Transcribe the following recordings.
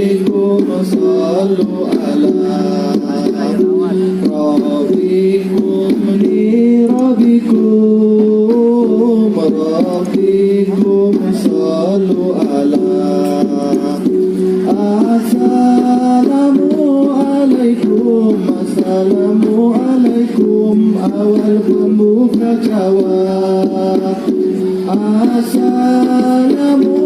ربكم صلوا على ربكم لربكم صلوا على Assalamu alaikum awal pembuka jawab. Assalamu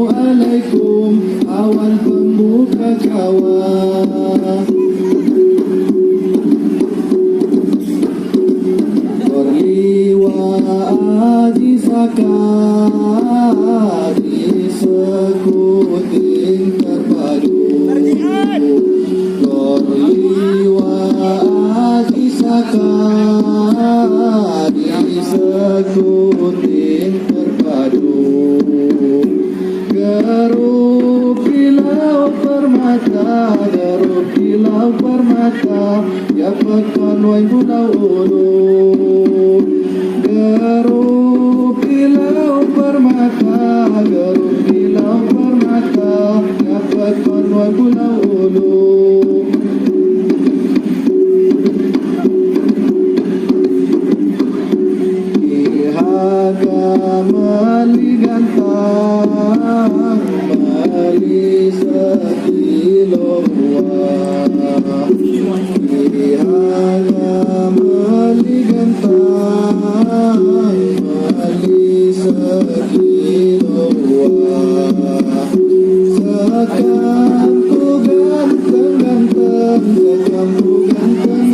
alaikum awal pembuka jawab. Berliwat di sakar di sekuting terpadu. Berliwat di sakar di sekuting terpadu. Geruk kilau permata, ya pekan wai pulau ulu. Geruk kilau permata, ya pekan wai pulau ulu. Mali gantang, mali sekilo buah. Mali gantang, mali sekilo buah. Sekam tu ganteng-ganteng, diriku segitar.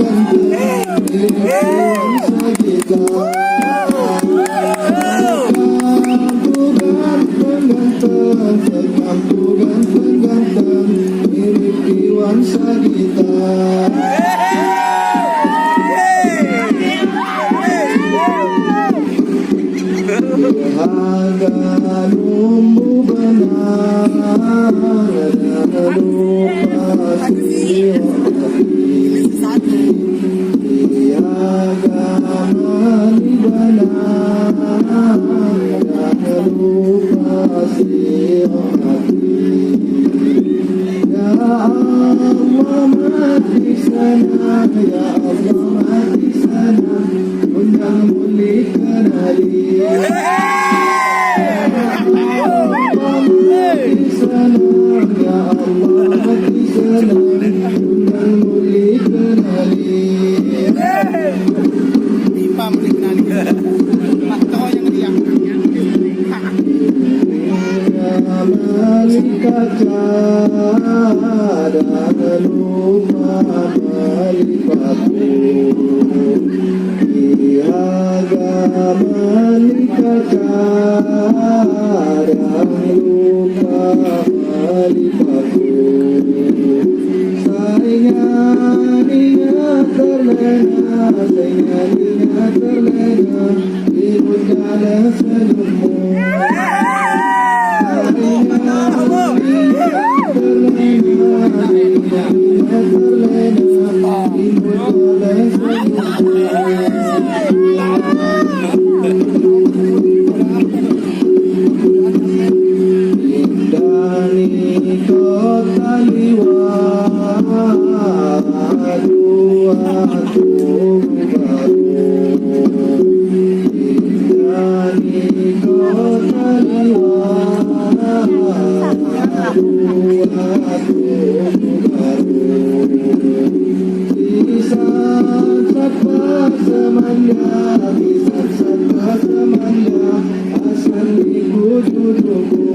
Ganteng, mirip Iwan Sagita. Harga numbu benar dan lupa hati. Harga mali benar dan lupa hati. Ya Allah mati sana, ya Allah mati sana, undang muli kenali. Ya Allah mati sana, ya Allah mati sana, undang muli kenali. Imam muli kenali. Tahu yang dia. Mali kaca dan lupa mali batu. Ihaga mali kaca dan lupa mali batu. Saingan ingat terlena, di udara senyummu. Indani kota liwat, Indani kota liwat, asal ibu dudukku.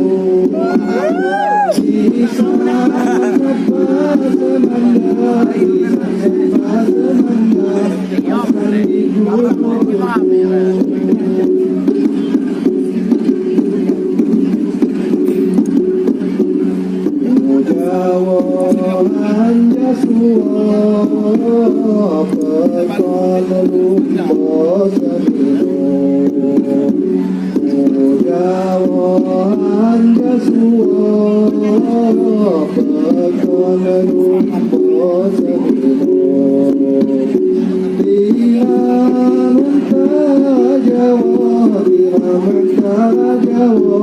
Jawa,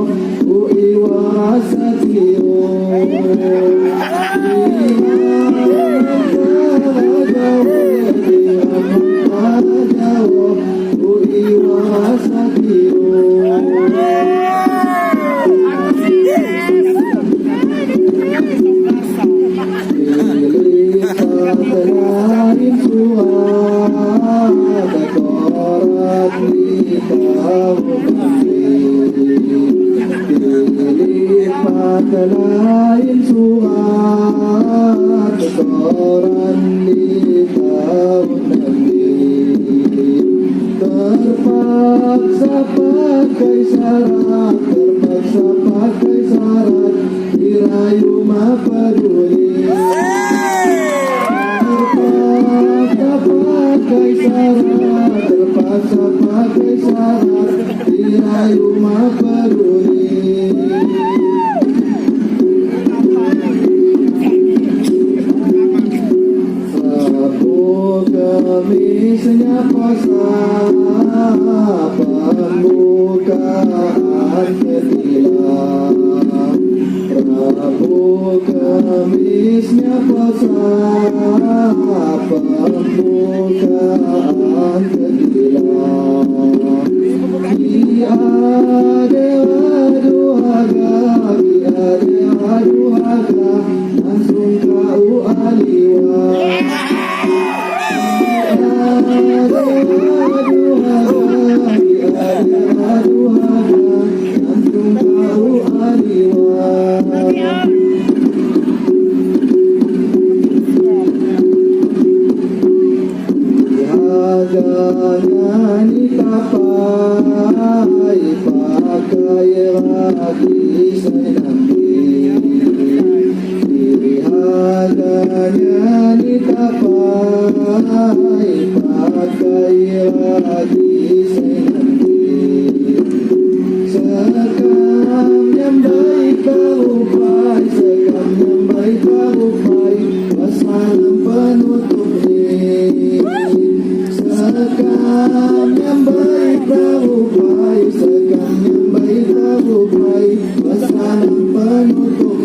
Lain surat koran di tahun nanti, terpaksa pakai syarat, dirayu mah peduli. Terpaksa pakai syarat, dirayu mah peduli. Kemisnya pasar pembukaan ketilang, Rabu Kemisnya pasar pembukaan ketilang. Aduh haga langsung kau aliwat. Nyanyi tapai pakai lagi saya nanti, diri harga nyanyi tapai pakai lagi saya nanti. Sekam yang baik kalupai, sekam yang baik kalupai, wassalam penutup ini. Sekam yang baik kalupai, sekam yang baik kalupai, wassalam penutup